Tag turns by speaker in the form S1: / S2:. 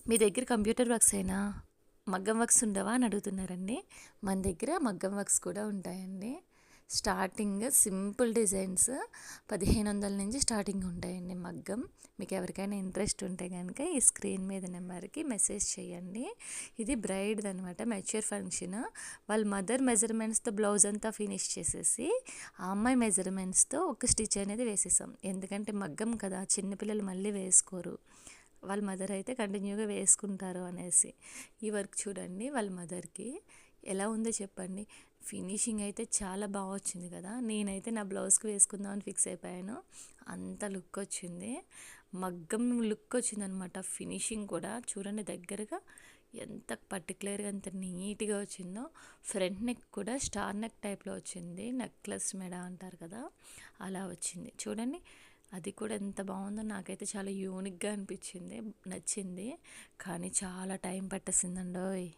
S1: మీ దగ్గర computer works అయినా మగ్గం వర్క్స్ ఉండవా అని అడుగుతున్నారండి. మన దగ్గర మగ్గం వర్క్స్ కూడా ఉంటాయండి. స్టార్టింగ్ సింపుల్ డిజైన్స్ 1500 నుంచి స్టార్టింగ్ ఉంటాయండి మగ్గం. మీకు ఎవరికైనా ఇంట్రెస్ట్ ఉంటే కనుక ఈ స్క్రీన్ మీద నెంబర్కి మెసేజ్ చేయండి. ఇది బ్రైడ్ది అనమాట, మెచ్యూర్ ఫంక్షన్. వాళ్ళ మదర్ మెజర్మెంట్స్తో బ్లౌజ్ అంతా ఫినిష్ చేసేసి ఆ అమ్మాయి మెజర్మెంట్స్తో ఒక స్టిచ్ అనేది వేసేసాం. ఎందుకంటే మగ్గం కదా, చిన్నపిల్లలు మళ్ళీ వేసుకోరు, వాళ్ళ మదర్ అయితే కంటిన్యూగా వేసుకుంటారు అనేసి. ఈ వర్క్ చూడండి, వాళ్ళ మదర్కి ఎలా ఉందో చెప్పండి. ఫినిషింగ్ అయితే చాలా బాగా వచ్చింది కదా. నేనైతే నా బ్లౌజ్కి వేసుకుందామని ఫిక్స్ అయిపోయాను. అంత లుక్ వచ్చింది, మగ్గం లుక్ వచ్చిందనమాట. ఫినిషింగ్ కూడా చూడండి దగ్గరగా ఎంత పర్టికులర్గా ఎంత నీట్గా వచ్చిందో. ఫ్రంట్ నెక్ కూడా స్టార్ నెక్ టైప్లో వచ్చింది, నెక్లెస్ మెడ అంటారు కదా అలా వచ్చింది చూడండి. అది కూడా ఎంత బాగుందో, నాకైతే చాలా యూనిక్గా అనిపించింది, నచ్చింది. కానీ చాలా టైం పట్టేసిందండోయ్.